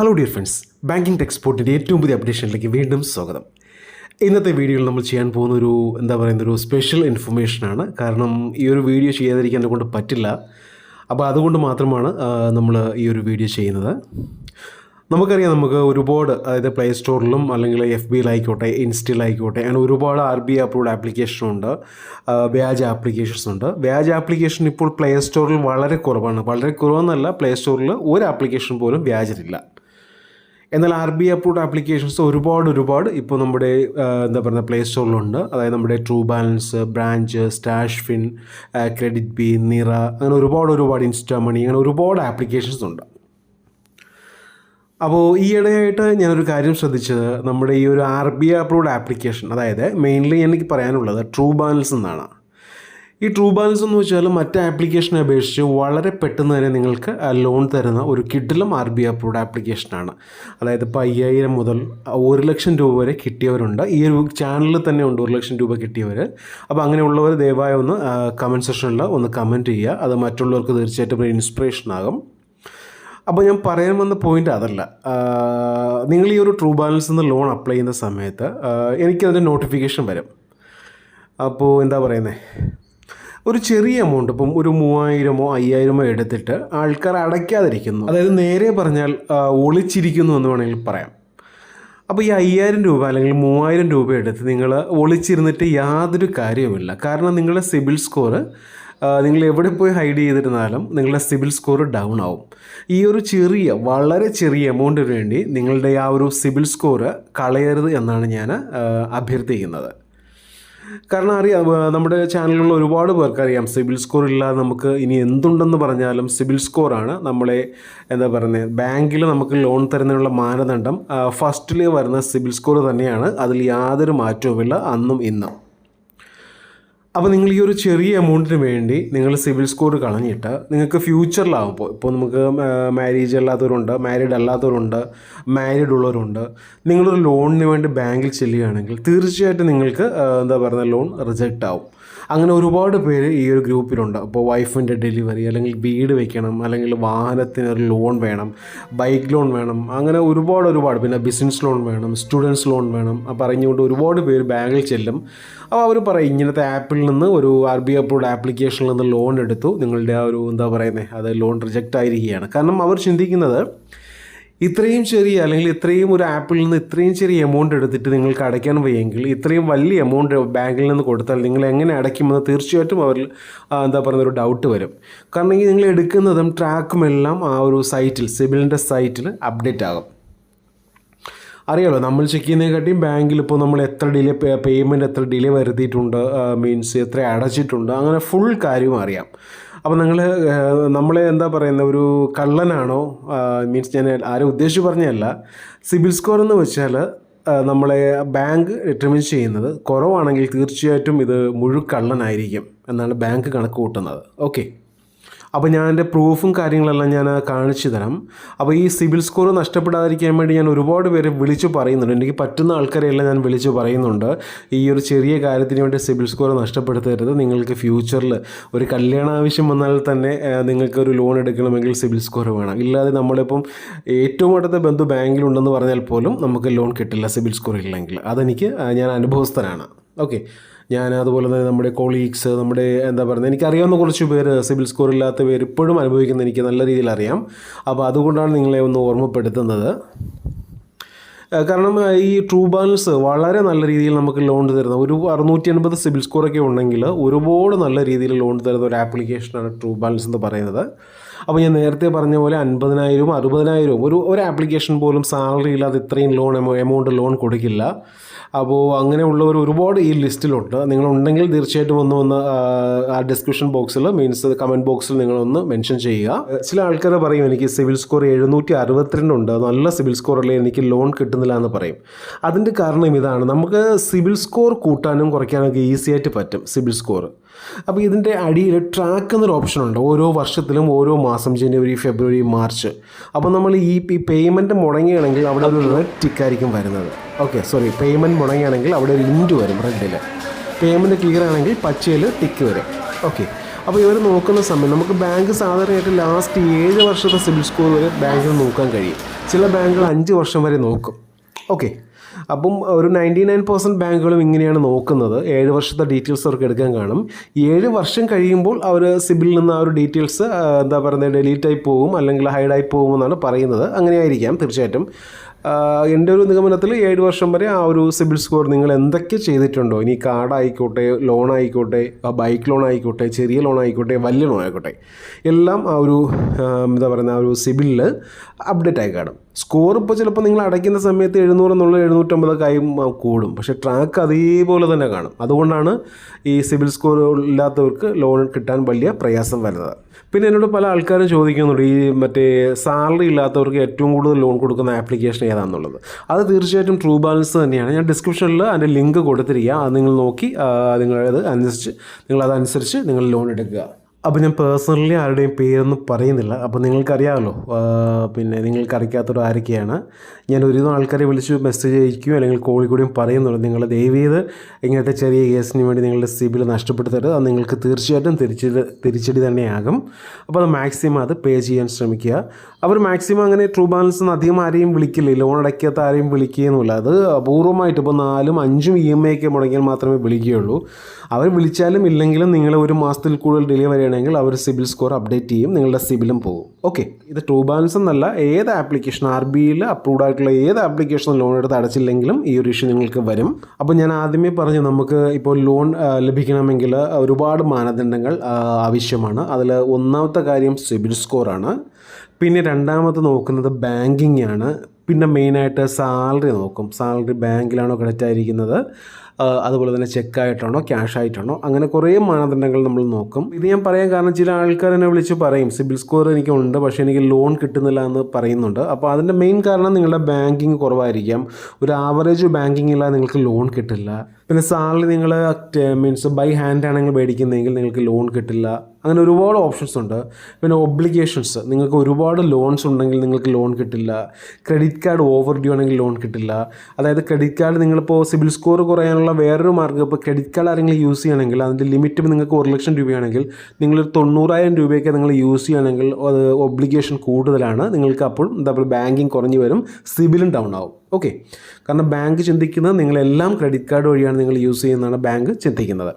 Hello dear friends, banking ടെക്സ്പോർട്ടിൻ്റെ ഏറ്റവും പുതിയ അപ്ഡേഷനിലേക്ക് വീണ്ടും സ്വാഗതം. ഇന്നത്തെ വീഡിയോയിൽ നമ്മൾ ചെയ്യാൻ പോകുന്ന ഒരു സ്പെഷ്യൽ ഇൻഫർമേഷനാണ്. കാരണം ഈ ഒരു വീഡിയോ ചെയ്യാതിരിക്കാൻ കൊണ്ട് പറ്റില്ല. അപ്പോൾ അതുകൊണ്ട് മാത്രമാണ് നമ്മൾ ഈ ഒരു വീഡിയോ ചെയ്യുന്നത്. നമുക്കറിയാം, നമുക്ക് ഒരുപാട്, അതായത് പ്ലേ സ്റ്റോറിലും അല്ലെങ്കിൽ FBയിലായിക്കോട്ടെ, ഇൻസ്റ്റയിലായിക്കോട്ടെ, അങ്ങനെ ഒരുപാട് RBI അപ്രൂവ്ഡ് ആപ്ലിക്കേഷനുണ്ട്, വ്യാജ ആപ്ലിക്കേഷൻസ് ഉണ്ട്. വ്യാജ ആപ്ലിക്കേഷൻ ഇപ്പോൾ പ്ലേ സ്റ്റോറിൽ വളരെ കുറവാണ്. വളരെ കുറവെന്നല്ല, പ്ലേ സ്റ്റോറിൽ ഒരു ആപ്ലിക്കേഷൻ പോലും വ്യാജരില്ല. എന്നാൽ RBI അപ്രൂവ്ഡ് ആപ്ലിക്കേഷൻസ് ഒരുപാട് ഇപ്പോൾ നമ്മുടെ പ്ലേ സ്റ്റോറിലുണ്ട്. അതായത് നമ്മുടെ True Balance, branch, Stashfin, KreditBee, Nira, അങ്ങനെ ഒരുപാട് ഇൻസ്റ്റാമണി, അങ്ങനെ ഒരുപാട് ആപ്ലിക്കേഷൻസ് ഉണ്ട്. അപ്പോൾ ഈയിടെയായിട്ട് ഞാനൊരു കാര്യം ശ്രദ്ധിച്ചത്, നമ്മുടെ ഈ ഒരു RBI അപ്രൂവ്ഡ് ആപ്ലിക്കേഷൻ, അതായത് മെയിൻലി എനിക്ക് പറയാനുള്ളത് ട്രൂ ബാലൻസ് എന്നാണ്. ഈ ട്രൂ ബാലൻസ് എന്ന് വെച്ചാൽ മറ്റ് ആപ്ലിക്കേഷനെ അപേക്ഷിച്ച് വളരെ പെട്ടെന്ന് തന്നെ നിങ്ങൾക്ക് ലോൺ തരുന്ന ഒരു കിഡിലും RBI അപ്രൂവ്ഡ് ആപ്ലിക്കേഷനാണ്. അതായത് ഇപ്പോൾ 5000 മുതൽ 1 ലക്ഷം രൂപ വരെ കിട്ടിയവരുണ്ട്. ഈ ഒരു ചാനലിൽ തന്നെ ഉണ്ട് 1 ലക്ഷം രൂപ കിട്ടിയവർ. അപ്പോൾ അങ്ങനെയുള്ളവർ ദയവായി ഒന്ന് കമൻറ്റ് സെക്ഷനിൽ ഒന്ന് കമൻറ്റ് ചെയ്യുക. അത് മറ്റുള്ളവർക്ക് തീർച്ചയായിട്ടും ഒരു ഇൻസ്പിറേഷൻ ആകും. അപ്പോൾ ഞാൻ പറയാൻ വന്ന പോയിൻ്റ് അതല്ല. നിങ്ങൾ ഈ ഒരു ട്രൂ ബാലൻസിൽ നിന്ന് ലോൺ അപ്ലൈ ചെയ്യുന്ന സമയത്ത് എനിക്കതിൻ്റെ നോട്ടിഫിക്കേഷൻ വരും. അപ്പോൾ ഒരു ചെറിയ എമൗണ്ട്, ഇപ്പം ഒരു 3000-ഓ 5000-ഓ എടുത്തിട്ട് ആൾക്കാർ അടയ്ക്കാതിരിക്കുന്നു. അതായത് നേരെ പറഞ്ഞാൽ ഒളിച്ചിരിക്കുന്നു എന്ന് വേണമെങ്കിൽ പറയാം. അപ്പോൾ ഈ 5000 രൂപ അല്ലെങ്കിൽ 3000 രൂപ എടുത്ത് നിങ്ങൾ ഒളിച്ചിരുന്നിട്ട് യാതൊരു കാര്യവുമില്ല. കാരണം നിങ്ങളുടെ സിബിൽ സ്കോർ, നിങ്ങൾ എവിടെ പോയി ഹൈഡ് ചെയ്തിരുന്നാലും നിങ്ങളുടെ സിബിൽ സ്കോർ ഡൗൺ ആവും. ഈ ഒരു വളരെ ചെറിയ എമൗണ്ടിന് വേണ്ടി നിങ്ങളുടെ ആ ഒരു സിബിൽ സ്കോർ കളയരുത് എന്നാണ് ഞാൻ അഭ്യർത്ഥിക്കുന്നത്. കാരണം അറിയാം, നമ്മുടെ ചാനലിലുള്ള ഒരുപാട് പേർക്കറിയാം, സിബിൽ സ്കോർ ഇല്ലാതെ നമുക്ക് ഇനി എന്തുണ്ടെന്ന് പറഞ്ഞാലും സിബിൽ സ്കോറാണ് നമ്മളെ ബാങ്കിൽ നമുക്ക് ലോൺ തരുന്നതിനുള്ള മാനദണ്ഡം. ഫസ്റ്റിൽ വരുന്ന സിബിൽ സ്കോർ തന്നെയാണ്, അതിൽ യാതൊരു മാറ്റവുമില്ല അന്നും ഇന്നും. അപ്പോൾ നിങ്ങൾ ഈ ഒരു ചെറിയ എമൗണ്ടിന് വേണ്ടി നിങ്ങൾ സിബിൽ സ്കോർ കളഞ്ഞിട്ട് നിങ്ങൾക്ക് ഫ്യൂച്ചറിലാവുമ്പോൾ, ഇപ്പോൾ നമുക്ക് മാരീഡ് അല്ലാത്തവരുണ്ട്, മാരീഡ് ഉള്ളവരുണ്ട്, നിങ്ങളൊരു ലോണിന് വേണ്ടി ബാങ്കിൽ ചെല്ലുകയാണെങ്കിൽ തീർച്ചയായിട്ടും നിങ്ങൾക്ക് ലോൺ റിജക്റ്റ് ആവും. അങ്ങനെ ഒരുപാട് പേര് ഈ ഒരു ഗ്രൂപ്പിലുണ്ട്. അപ്പോൾ വൈഫിൻ്റെ ഡെലിവറി, അല്ലെങ്കിൽ വീട് വെക്കണം, അല്ലെങ്കിൽ വാഹനത്തിനൊരു ലോൺ വേണം, ബൈക്ക് ലോൺ വേണം, അങ്ങനെ ഒരുപാട്, പിന്നെ ബിസിനസ് ലോൺ വേണം, സ്റ്റുഡൻസ് ലോൺ വേണം. പറഞ്ഞുകൊണ്ട് ഒരുപാട് പേര് ബാങ്കിൽ ചെല്ലും. അപ്പോൾ അവർ പറയും, ഇങ്ങനത്തെ ആപ്പിൽ നിന്ന് ഒരു RBI അപ്രൂവ്ഡ് ആപ്ലിക്കേഷനിൽ നിന്ന് ലോൺ എടുത്തു, നിങ്ങളുടെ ആ ഒരു അത് ലോൺ റിജക്റ്റ് ആയിരിക്കുകയാണ്. കാരണം അവർ ചിന്തിക്കുന്നത്, ഇത്രയും ചെറിയ, അല്ലെങ്കിൽ ഇത്രയും ഒരു ആപ്പിൽ നിന്ന് ഇത്രയും ചെറിയ എമൗണ്ട് എടുത്തിട്ട് നിങ്ങൾക്ക് അടയ്ക്കാൻ വയ്യെങ്കിൽ ഇത്രയും വലിയ എമൗണ്ട് ബാങ്കിൽ നിന്ന് കൊടുത്താൽ നിങ്ങൾ എങ്ങനെ അടയ്ക്കുമെന്ന് തീർച്ചയായിട്ടും അവരിൽ ഒരു ഡൗട്ട് വരും. കാരണം ഈ നിങ്ങൾ എടുക്കുന്നതും ട്രാക്കും എല്ലാം ആ ഒരു സൈറ്റിൽ, സിബിലിൻ്റെ സൈറ്റിൽ അപ്ഡേറ്റ് ആകും. അറിയാലോ, നമ്മൾ ചെക്ക് ചെയ്യുന്നതിനെക്കാട്ടിയും ബാങ്കിൽ ഇപ്പോൾ നമ്മൾ എത്ര പേയ്മെൻറ്റ് എത്ര ഡിലേ വരുത്തിയിട്ടുണ്ട്, മീൻസ് എത്ര അടച്ചിട്ടുണ്ട്, അങ്ങനെ ഫുൾ കാര്യവും അറിയാം. അപ്പോൾ നമ്മളെ ഒരു കള്ളനാണോ, മീൻസ് ഞാൻ ആരും ഉദ്ദേശിച്ച് പറഞ്ഞതല്ല. സിബിൽ സ്കോർ എന്ന് വെച്ചാൽ നമ്മളെ ബാങ്ക് ഡിറ്റർമിൻ ചെയ്യുന്നത് കുറവാണെങ്കിൽ തീർച്ചയായിട്ടും ഇത് കള്ളനായിരിക്കും എന്നാണ് ബാങ്ക് കണക്ക് കൂട്ടുന്നത്. ഓക്കെ, അപ്പോൾ ഞാൻ എൻ്റെ പ്രൂഫും കാര്യങ്ങളെല്ലാം ഞാൻ കാണിച്ചു തരാം. അപ്പോൾ ഈ സിബിൽ സ്കോർ നഷ്ടപ്പെടാതിരിക്കാൻ വേണ്ടി ഞാൻ ഒരുപാട് പേരെ വിളിച്ചു പറയുന്നുണ്ട്. എനിക്ക് പറ്റുന്ന ആൾക്കാരെല്ലാം ഞാൻ വിളിച്ചു പറയുന്നുണ്ട്, ഈ ഒരു ചെറിയ കാര്യത്തിന് വേണ്ടി സിബിൽ സ്കോർ നഷ്ടപ്പെടുത്തരുത്. നിങ്ങൾക്ക് ഫ്യൂച്ചറിൽ ഒരു കല്യാണ ആവശ്യം വന്നാൽ തന്നെ നിങ്ങൾക്കൊരു ലോൺ എടുക്കണമെങ്കിൽ സിബിൽ സ്കോർ വേണം. ഇല്ലാതെ നമ്മളിപ്പം ഏറ്റവും അടുത്ത ബന്ധു ബാങ്കിലുണ്ടെന്ന് പറഞ്ഞാൽ പോലും നമുക്ക് ലോൺ കിട്ടില്ല സിബിൽ സ്കോർ ഇല്ലെങ്കിൽ. ഞാൻ അനുഭവസ്ഥനാണ്. ഓക്കെ, ഞാൻ അതുപോലെ തന്നെ നമ്മുടെ കൊളീഗ്സ്, എനിക്കറിയാവുന്ന കുറച്ച് പേര് സിബിൽ സ്കോർ ഇല്ലാത്ത പേര് ഇപ്പോഴും അനുഭവിക്കുന്നത് എനിക്ക് നല്ല രീതിയിൽ അറിയാം. അപ്പോൾ അതുകൊണ്ടാണ് നിങ്ങളെ ഒന്ന് ഓർമ്മപ്പെടുത്തുന്നത്. കാരണം ഈ ട്രൂ ബാലൻസ് വളരെ നല്ല രീതിയിൽ നമുക്ക് ലോൺ തരുന്ന, ഒരു 680 സിബിൽ സ്കോറൊക്കെ ഉണ്ടെങ്കിൽ ഒരുപാട് നല്ല രീതിയിൽ ലോൺ തരുന്ന ഒരു ആപ്ലിക്കേഷനാണ് ട്രൂ ബാലൻസ് എന്ന് പറയുന്നത്. അപ്പോൾ ഞാൻ നേരത്തെ പറഞ്ഞ പോലെ 50,000 60,000 ഒരു ആപ്ലിക്കേഷൻ പോലും സാലറി ഇല്ലാതെ ഇത്രയും എമൗണ്ട് ലോൺ കൊടുക്കില്ല. അപ്പോൾ അങ്ങനെയുള്ളവർ ഒരുപാട് ഈ ലിസ്റ്റിലുണ്ട്. നിങ്ങളുണ്ടെങ്കിൽ തീർച്ചയായിട്ടും ഒന്ന് ആ ഡിസ്ക്രിപ്ഷൻ ബോക്സിൽ, മീൻസ് കമൻറ്റ് ബോക്സിൽ നിങ്ങളൊന്ന് മെൻഷൻ ചെയ്യുക. ചില ആൾക്കാർ പറയും, എനിക്ക് സിബിൽ സ്കോർ 762 ഉണ്ട്, നല്ല സിബിൽ സ്കോർ അല്ലേ, എനിക്ക് ലോൺ കിട്ടുന്നില്ല എന്ന് പറയും. അതിൻ്റെ കാരണം ഇതാണ്, നമുക്ക് സിബിൽ സ്കോർ കൂട്ടാനും കുറയ്ക്കാനൊക്കെ ഈസി ആയിട്ട് പറ്റും സിബിൽ സ്കോർ. അപ്പോൾ ഇതിൻ്റെ അടിയിൽ ട്രാക്ക് എന്നൊരു ഓപ്ഷൻ ഉണ്ട്. ഓരോ വർഷത്തിലും ഓരോ മാസം, ജനുവരി, ഫെബ്രുവരി, മാർച്ച്. അപ്പോൾ നമ്മൾ ഈ പേയ്മെൻറ്റ് മുടങ്ങുകയാണെങ്കിൽ അവിടെ ഒരു റെഡ് ടിക്കായിരിക്കും വരുന്നത്. പേയ്മെൻറ്റ് മുടങ്ങുകയാണെങ്കിൽ അവിടെ ഒരു ഇൻറ്റ് വരും റെഡിൽ. പേയ്മെൻറ്റ് ക്ലിയർ ആണെങ്കിൽ പച്ചയിൽ ടിക്ക് വരും. ഓക്കെ, അപ്പോൾ ഇവർ നോക്കുന്ന സമയം നമുക്ക് ബാങ്ക് സാധാരണയായിട്ട് ലാസ്റ്റ് 7 വർഷത്തെ സിബിൽ സ്കോർ വരെ ബാങ്കിൽ നോക്കാൻ കഴിയും. ചില ബാങ്കുകൾ 5 വർഷം വരെ നോക്കും. ഓക്കെ, അപ്പം ഒരു 99% ബാങ്കുകളും ഇങ്ങനെയാണ് നോക്കുന്നത്. 7 വർഷത്തെ ഡീറ്റെയിൽസ് അവർക്ക് എടുക്കാൻ കാണും. 7 വർഷം കഴിയുമ്പോൾ അവർ സിബിലിൽ നിന്ന് ആ ഒരു ഡീറ്റെയിൽസ് എന്താ പറയുന്നത് ഡിലീറ്റായി പോകും അല്ലെങ്കിൽ ഹൈഡായി പോകുമെന്നാണ് പറയുന്നത്. അങ്ങനെയായിരിക്കാം തീർച്ചയായിട്ടും. എൻ്റെ ഒരു നിഗമനത്തിൽ 7 വർഷം വരെ ആ ഒരു സിബിൽ സ്കോർ നിങ്ങൾ എന്തൊക്കെ ചെയ്തിട്ടുണ്ടോ, ഇനി കാർഡായിക്കോട്ടെ, ലോൺ ആയിക്കോട്ടെ, ബൈക്ക് ലോൺ ആയിക്കോട്ടെ, ചെറിയ ലോൺ ആയിക്കോട്ടെ, വലിയ ലോൺ ആയിക്കോട്ടെ, എല്ലാം ആ ഒരു എന്താ പറയുന്ന ആ ഒരു സിബിലിൽ അപ്ഡേറ്റ് ആയി കാണും. സ്കോർ ഇപ്പോൾ ചിലപ്പോൾ നിങ്ങൾ അടയ്ക്കുന്ന സമയത്ത് 700 എന്നുള്ള 750 ആയി കൂടും, പക്ഷേ ട്രാക്ക് അതേപോലെ തന്നെ കാണും. അതുകൊണ്ടാണ് ഈ സിബിൽ സ്കോർ ഇല്ലാത്തവർക്ക് ലോൺ കിട്ടാൻ വലിയ പ്രയാസം വരുന്നത്. പിന്നെ എന്നോട് പല ആൾക്കാരും ചോദിക്കുന്നുണ്ട് ഈ മറ്റേ സാലറി ഇല്ലാത്തവർക്ക് ഏറ്റവും കൂടുതൽ ലോൺ കൊടുക്കുന്ന ആപ്ലിക്കേഷൻ ഏതാണെന്നുള്ളത്. അത് തീർച്ചയായിട്ടും ട്രൂ ബാലൻസ് തന്നെയാണ്. ഞാൻ ഡിസ്ക്രിപ്ഷനിൽ അതിൻ്റെ ലിങ്ക് കൊടുത്തിരിക്കുക. അത് നിങ്ങൾ നോക്കി നിങ്ങളതനുസരിച്ച് നിങ്ങൾ ലോൺ എടുക്കുക. അപ്പോൾ ഞാൻ പേഴ്സണലി ആരുടെയും പേരൊന്നും പറയുന്നില്ല. അപ്പോൾ നിങ്ങൾക്കറിയാമല്ലോ, പിന്നെ നിങ്ങൾക്കറിയാത്തൊരു ആരൊക്കെയാണ്. ഞാൻ ഒരുവിധം ആൾക്കാരെ വിളിച്ച് മെസ്സേജ് അയക്കുകയും അല്ലെങ്കിൽ കോളിൽ കൂടിയും പറയുന്നുണ്ട്, നിങ്ങൾ ദയവേത് ഇങ്ങനത്തെ ചെറിയ കേസിന് വേണ്ടി നിങ്ങളുടെ സിബിൽ നഷ്ടപ്പെടുത്തരുത്. അത് നിങ്ങൾക്ക് തീർച്ചയായിട്ടും തിരിച്ചടി തന്നെയാകും. അപ്പോൾ അത് മാക്സിമം അത് പേ ചെയ്യാൻ ശ്രമിക്കുക. അവർ മാക്സിമം അങ്ങനെ ട്രൂ ബാലൻസ് നിന്ന് അധികം ആരെയും വിളിക്കില്ല, ലോൺ അടയ്ക്കാത്ത ആരെയും വിളിക്കുകയെന്നില്ല. അത് അപൂർവമായിട്ട് ഇപ്പോൾ 4ഉം 5ഉം EMI ഒക്കെ മുടങ്ങിയാൽ മാത്രമേ വിളിക്കുകയുള്ളൂ. അവർ വിളിച്ചാലും ഇല്ലെങ്കിലും നിങ്ങൾ 1 മാസത്തിൽ കൂടുതൽ ഡിലേ വരികയാണെങ്കിൽ അവർ സിബിൽ സ്കോർ അപ്ഡേറ്റ് ചെയ്യും, നിങ്ങളുടെ സിബിലും പോകും. ഓക്കെ, ഇത് ട്രൂ ബാലൻസ് എന്നല്ല, ഏത് ആപ്ലിക്കേഷൻ RBIയിൽ അപ്രൂവ്ഡ് ആയിട്ടുള്ള ഏത് ആപ്ലിക്കേഷനും ലോൺ എടുത്ത് അടച്ചില്ലെങ്കിലും ഈ ഒരു ഇഷ്യൂ നിങ്ങൾക്ക് വരും. അപ്പോൾ ഞാൻ ആദ്യമേ പറഞ്ഞു, നമുക്ക് ഇപ്പോൾ ലോൺ ലഭിക്കണമെങ്കിൽ ഒരുപാട് മാനദണ്ഡങ്ങൾ ആവശ്യമാണ്. അതിൽ ഒന്നാമത്തെ കാര്യം സിബിൽ സ്കോറാണ്. പിന്നെ രണ്ടാമത് നോക്കുന്നത് ബാങ്കിങ് ആണ്. പിന്നെ മെയിനായിട്ട് സാലറി നോക്കും. സാലറി ബാങ്കിലാണോ ക്രെഡിറ്റ് ആയിരിക്കുന്നത്, അതുപോലെ തന്നെ ചെക്കായിട്ടാണോ ക്യാഷ് ആയിട്ടാണോ, അങ്ങനെ കുറേ മാനദണ്ഡങ്ങൾ നമ്മൾ നോക്കും. ഇത് ഞാൻ പറയാൻ കാരണം ചില ആൾക്കാർ എന്നെ വിളിച്ച് പറയും സിബിൽ സ്കോർ എനിക്കുണ്ട് പക്ഷേ എനിക്ക് ലോൺ കിട്ടുന്നില്ല എന്ന് പറയുന്നുണ്ട്. അപ്പോൾ അതിൻ്റെ മെയിൻ കാരണം നിങ്ങളുടെ ബാങ്കിങ് കുറവായിരിക്കാം. ഒരു ആവറേജ് ബാങ്കിങ് ഇല്ലാതെ നിങ്ങൾക്ക് ലോൺ കിട്ടില്ല. പിന്നെ സാലറി നിങ്ങൾ ബൈ ഹാൻഡ് ആണെങ്കിൽ മേടിക്കുന്നതെങ്കിൽ നിങ്ങൾക്ക് ലോൺ കിട്ടില്ല. അങ്ങനെ ഒരുപാട് ഓപ്ഷൻസ് ഉണ്ട്. പിന്നെ ഒബ്ലിഗേഷൻസ്, നിങ്ങൾക്ക് ഒരുപാട് ലോൺസ് ഉണ്ടെങ്കിൽ നിങ്ങൾക്ക് ലോൺ കിട്ടില്ല. ക്രെഡിറ്റ് കാർഡ് ഓവർ ഡ്യൂ ആണെങ്കിൽ ലോൺ കിട്ടില്ല. അതായത് ക്രെഡിറ്റ് കാർഡ് നിങ്ങളിപ്പോൾ സിബിൽ സ്കോർ കുറയാനുള്ള വേറൊരു മാർഗ്ഗം, ഇപ്പോൾ ക്രെഡിറ്റ് കാർഡ് ആരെങ്കിലും യൂസ് ചെയ്യുകയാണെങ്കിൽ അതിൻ്റെ ലിമിറ്റ് നിങ്ങൾക്ക് 1 ലക്ഷം രൂപയാണെങ്കിൽ നിങ്ങളൊരു 90,000 രൂപയൊക്കെ നിങ്ങൾ യൂസ് ചെയ്യുകയാണെങ്കിൽ അത് ഒബ്ലിഗേഷൻ കൂടുതലാണ്. നിങ്ങൾക്ക് അപ്പോൾ എന്താ പറയുക ബാങ്കിങ് കുറഞ്ഞു വരും, സിബിലും ഡൗൺ ആവും. ഓക്കെ, കാരണം ബാങ്ക് ചിന്തിക്കുന്നത് നിങ്ങളെല്ലാം ക്രെഡിറ്റ് കാർഡ് വഴിയാണ് നിങ്ങൾ യൂസ് ചെയ്യുന്നതാണ് ബാങ്ക് ചിന്തിക്കുന്നത്.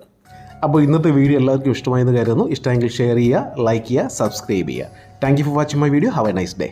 അപ്പോൾ ഇന്നത്തെ വീഡിയോ എല്ലാവർക്കും ഇഷ്ടമായെന്ന് കരുതുന്നു. ഇഷ്ടമെങ്കിൽ ഷെയർ ചെയ്യുക, ലൈക്ക് ചെയ്യുക, സബ്സ്ക്രൈബ് ചെയ്യുക. Thank you for watching my video. Have A nice day.